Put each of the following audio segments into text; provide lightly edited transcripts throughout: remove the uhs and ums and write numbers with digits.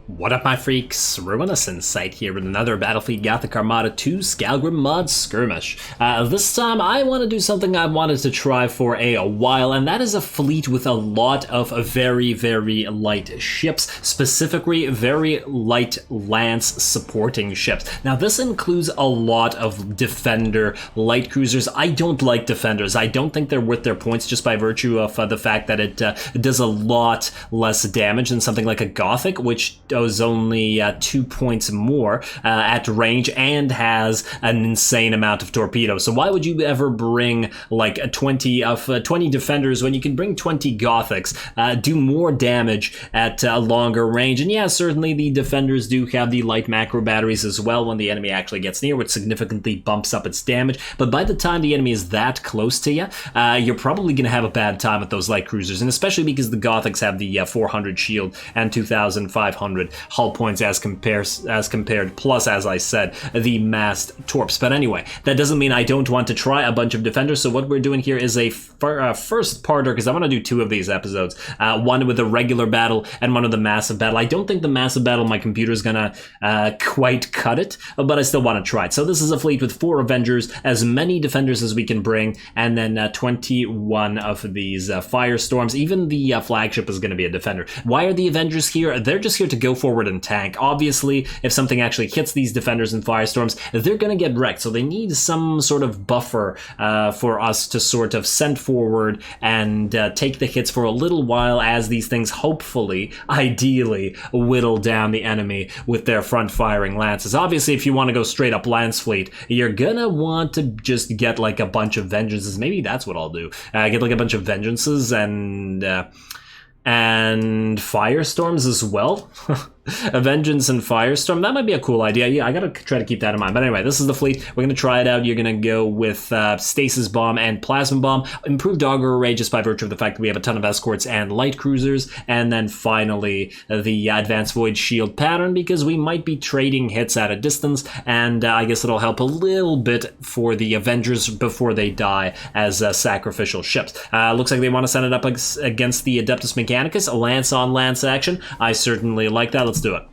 What up, my freaks? Ruinous Insight here with another Battlefleet Gothic Armada 2 Skalgrim Mod Skirmish. This time I want to do something I wanted to try for a while, and that is a fleet with a lot of very, very light ships, specifically very light lance supporting ships. Now this includes a lot of defender light cruisers. I don't like defenders. I don't think they're worth their points just by virtue of the fact that it does a lot less damage than something like a Gothic, which does only 2 points more at range and has an insane amount of torpedoes. So why would you ever bring like 20 defenders when you can bring 20 Gothics, do more damage at longer range? And yeah, certainly the defenders do have the light macro batteries as well when the enemy actually gets near, which significantly bumps up its damage. But by the time the enemy is that close to you, you're probably going to have a bad time with those light cruisers, and especially because the Gothics have the 400 shield and 2,500 hull points as compared, plus, as I said, the massed torps. But anyway, that doesn't mean I don't want to try a bunch of defenders. So what we're doing here is a first parter, because I want to do 2 of these episodes, one with a regular battle and one with a massive battle. I don't think the massive battle, my computer's gonna quite cut it, but I still want to try it. So this is a fleet with 4 Avengers, as many defenders as we can bring, and then 21 of these firestorms. Even the flagship is going to be a defender. Why are the Avengers here? They're just here to go forward and tank. Obviously, if something actually hits these defenders and firestorms, they're going to get wrecked. So they need some sort of buffer for us to sort of send forward and take the hits for a little while as these things hopefully, ideally, whittle down the enemy with their front firing lances. Obviously, if you want to go straight up lance fleet, you're gonna want to just get like a bunch of vengeances. Maybe that's what I'll do. Get like a bunch of vengeances and firestorms as well. A vengeance and firestorm, that might be a cool idea. Yeah, I gotta try to keep that in mind. But anyway, this is the fleet. We're gonna try it out. You're gonna go with stasis bomb and plasma bomb, improved auger array just by virtue of the fact that we have a ton of escorts and light cruisers, and then finally the advanced void shield pattern, because we might be trading hits at a distance, and I guess it'll help a little bit for the Avengers before they die as sacrificial ships. Looks like they want to send it up against the Adeptus Mechanicus, a lance on lance action. I certainly like that. Let's do it.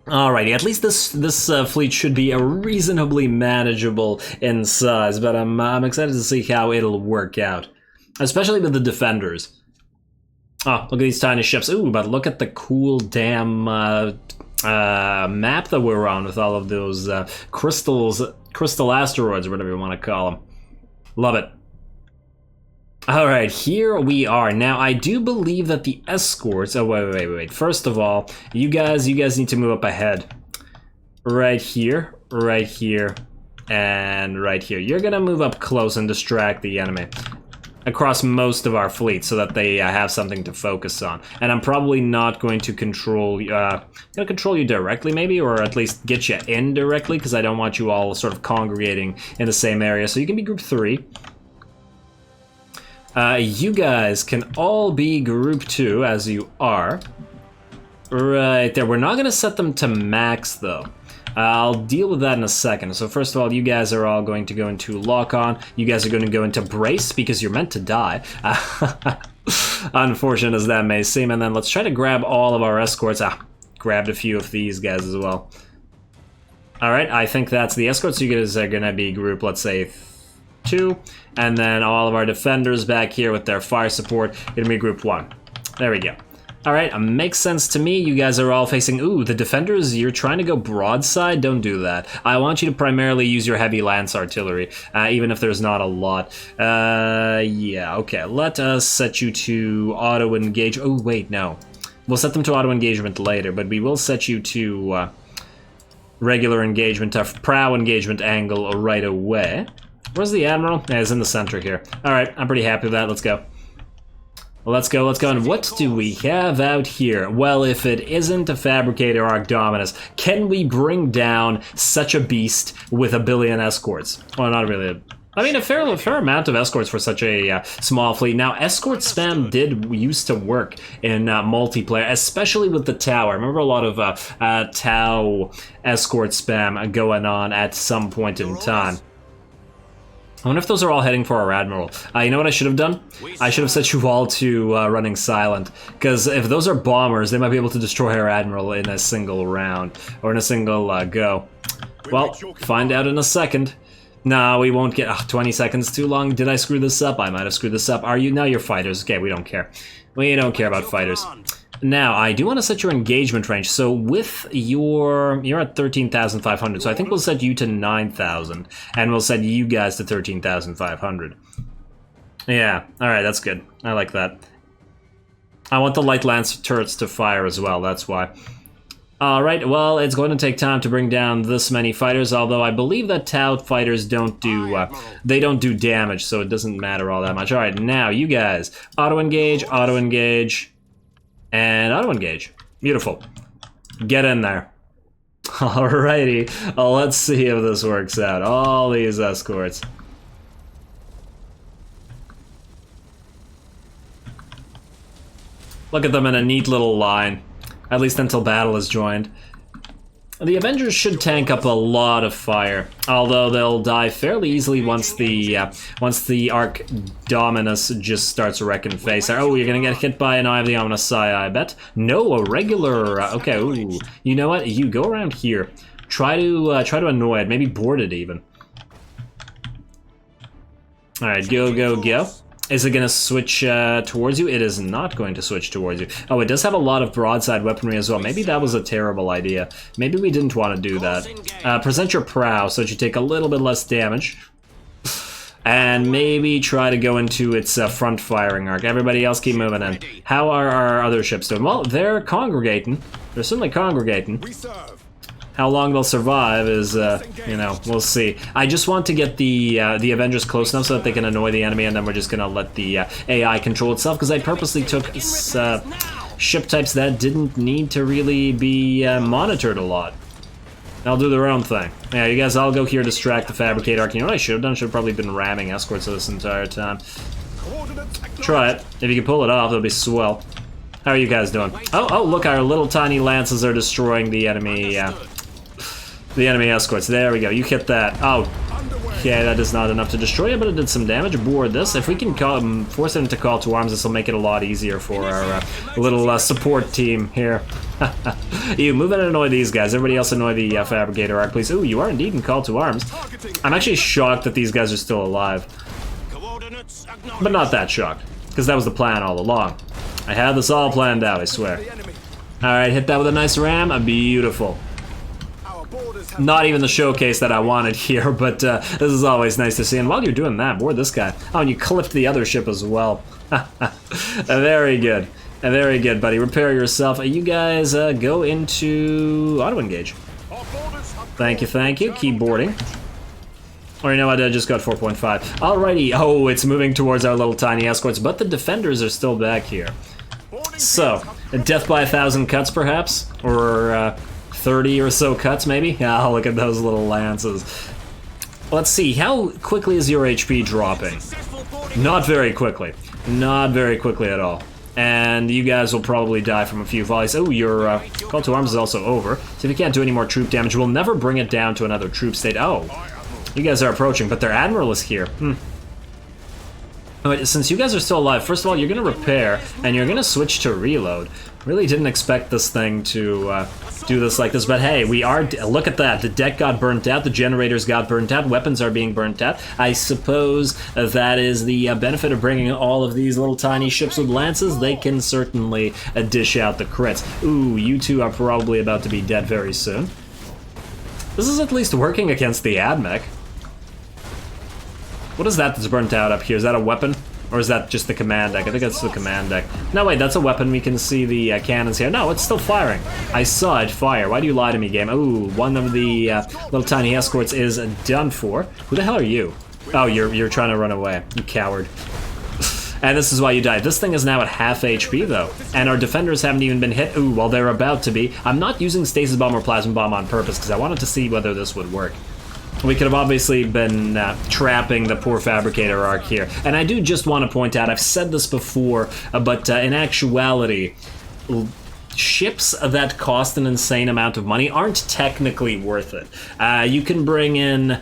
Alrighty, at least this fleet should be a reasonably manageable in size, but I'm excited to see how it'll work out, especially with the defenders. Oh, look at these tiny ships. Ooh, but look at the cool damn map that we're on with all of those crystal asteroids, or whatever you want to call them. Love it. Alright, here we are. Now, I do believe that the escorts... Oh, wait. First of all, you guys need to move up ahead. Right here, and right here. You're gonna move up close and distract the enemy across most of our fleet so that they have something to focus on. And I'm probably not going to control you directly, maybe, or at least get you in directly, because I don't want you all sort of congregating in the same area. So you can be group 3. You guys can all be group 2, as you are. Right there. We're not going to set them to max, though. I'll deal with that in a second. So first of all, you guys are all going to go into lock-on. You guys are going to go into brace, because you're meant to die. Unfortunate as that may seem. And then let's try to grab all of our escorts. Grabbed a few of these guys as well. Alright, I think that's the escorts. You guys are going to be group, let's say, 2, and then all of our defenders back here with their fire support gonna be group 1. There we go. Alright, makes sense to me. You guys are all facing... Ooh, the defenders, you're trying to go broadside? Don't do that. I want you to primarily use your heavy lance artillery, even if there's not a lot. Yeah, okay. Let us set you to auto-engage... Oh, wait, no. We'll set them to auto-engagement later, but we will set you to regular engagement, prow engagement angle right away. Where's the Admiral? Yeah, he's in the center here. Alright, I'm pretty happy with that. Let's go. Let's go. And what do we have out here? Well, if it isn't a Fabricator Arc Dominus, can we bring down such a beast with a billion escorts? Well, not really. I mean, a fair amount of escorts for such a small fleet. Now, escort spam used to work in multiplayer, especially with the Tau. I remember a lot of Tau escort spam going on at some point in time. I wonder if those are all heading for our Admiral. You know what I should have done? I should have set you all to running silent. Because if those are bombers, they might be able to destroy our Admiral in a single round. Or in a single go. Well, find out in a second. No, we won't get 20 seconds too long. Did I screw this up? I might have screwed this up. Are you? Now you're fighters. Okay, we don't care. We don't care about fighters. Now, I do want to set your engagement range. So with your... You're at 13,500, so I think we'll set you to 9,000. And we'll set you guys to 13,500. Yeah, alright, that's good. I like that. I want the light lance turrets to fire as well, that's why. Alright, well, it's going to take time to bring down this many fighters, although I believe that Tau fighters don't do, they don't do damage, so it doesn't matter all that much. Alright, now, you guys, auto-engage, and auto-engage. Beautiful. Get in there. Alrighty, well, let's see if this works out. All these escorts. Look at them in a neat little line. At least until battle is joined. The Avengers should tank up a lot of fire, although they'll die fairly easily once the Arc Dominus just starts wrecking face. Oh, you're gonna get hit by an Eye of the Ominous Eye, I bet. No, a regular. Okay, ooh. You know what? You go around here. Try to annoy it. Maybe board it even. All right, go, go, go. Is it going to switch towards you? It is not going to switch towards you. Oh, it does have a lot of broadside weaponry as well. Maybe that was a terrible idea. Maybe we didn't want to do that. Present your prow so that you take a little bit less damage. And maybe try to go into its front firing arc. Everybody else keep moving in. How are our other ships doing? Well, they're congregating. They're certainly congregating. How long they'll survive is, you know, we'll see. I just want to get the Avengers close enough so that they can annoy the enemy, and then we're just gonna let the AI control itself, because I purposely took ship types that didn't need to really be monitored a lot. They'll do their own thing. Yeah, you guys all go here, distract the Fabricate Arc. You know what I should have done? I should have probably been ramming escorts this entire time. Try it. If you can pull it off, it'll be swell. How are you guys doing? Oh, look, our little tiny lances are destroying the enemy escorts. There we go. You hit that. Oh, okay, that is not enough to destroy it, but it did some damage. Board this. If we can force them to call to arms, this will make it a lot easier for our little support team here. You move in and annoy these guys. Everybody else annoy the Fabricator Arc, please. Ooh, you are indeed in call to arms. I'm actually shocked that these guys are still alive. But not that shocked, because that was the plan all along. I had this all planned out, I swear. Alright, hit that with a nice ram. Beautiful. Not even the showcase that I wanted here, but this is always nice to see. And while you're doing that, board this guy. Oh, and you clipped the other ship as well. Very good. Very good, buddy. Repair yourself. You guys go into auto-engage. Thank you, thank you. Keep boarding. Or you know what, I just got 4.5. Alrighty. Oh, it's moving towards our little tiny escorts, but the defenders are still back here. So, death by 1,000 cuts, perhaps? Or 30 or so cuts, maybe? Ah, look at those little lances. Let's see, how quickly is your HP dropping? Not very quickly. Not very quickly at all. And you guys will probably die from a few volleys. Oh, your call to arms is also over. So if you can't do any more troop damage, we'll never bring it down to another troop state. Oh, you guys are approaching, but their admiral is here. But since you guys are still alive, first of all, you're going to repair, and you're going to switch to reload. Really didn't expect this thing to do this like this, but hey, we are... Look at that. The deck got burnt out. The generators got burnt out. Weapons are being burnt out. I suppose that is the benefit of bringing all of these little tiny ships with lances. They can certainly dish out the crits. Ooh, you two are probably about to be dead very soon. This is at least working against the AdMech. What is that that's burnt out up here? Is that a weapon? Or is that just the command deck? I think that's the command deck. No, wait, that's a weapon. We can see the cannons here. No, it's still firing. I saw it fire. Why do you lie to me, game? Ooh, one of the little tiny escorts is done for. Who the hell are you? Oh, you're trying to run away. You coward. And this is why you died. This thing is now at half HP, though. And our defenders haven't even been hit. Ooh, well, they're about to be. I'm not using Stasis Bomb or Plasma Bomb on purpose, because I wanted to see whether this would work. We could have obviously been trapping the poor Fabricator Arc here. And I do just want to point out, I've said this before, but in actuality, ships that cost an insane amount of money aren't technically worth it. You can bring in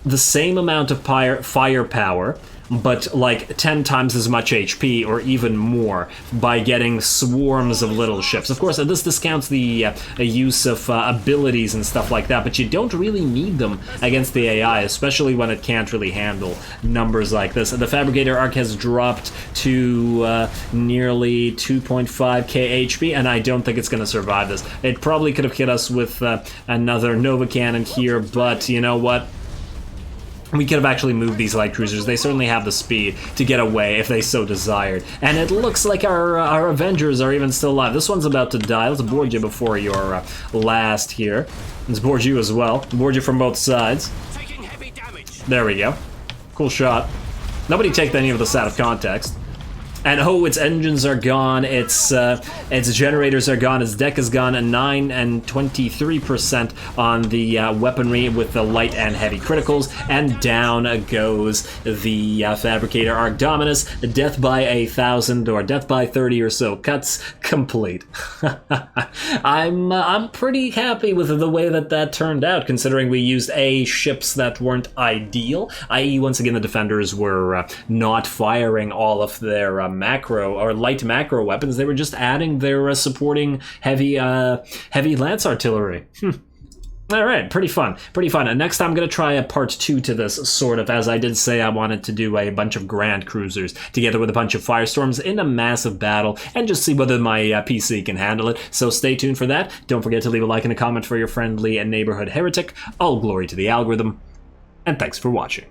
the same amount of firepower, but like 10 times as much HP or even more by getting swarms of little ships. Of course, this discounts the use of abilities and stuff like that, but you don't really need them against the AI, especially when it can't really handle numbers like this. The Fabricator Arc has dropped to nearly 2.5k HP, and I don't think it's going to survive this. It probably could have hit us with another Nova Cannon here, but you know what? We could have actually moved these light cruisers. They certainly have the speed to get away if they so desired. And it looks like our Avengers are even still alive. This one's about to die. Let's board you before your last here. Let's board you as well. Board you from both sides. Taking heavy damage. There we go. Cool shot. Nobody take any of this out of context. And oh, its engines are gone, its generators are gone, its deck is gone, and 9 and 23% on the weaponry with the light and heavy criticals, and down goes the Fabricator Arc Dominus. Death by 1,000 or death by 30 or so cuts complete. I'm pretty happy with the way that turned out, considering we used ships that weren't ideal, i.e. once again the defenders were not firing all of their macro or light macro weapons. They were just adding their supporting heavy lance artillery. All right, pretty fun. And next time I'm going to try a part 2 to this, sort of. As I did say, I wanted to do a bunch of Grand Cruisers together with a bunch of Firestorms in a massive battle and just see whether my PC can handle it. So stay tuned for that. Don't forget to leave a like and a comment for your friendly and neighborhood heretic. All glory to the algorithm, and thanks for watching.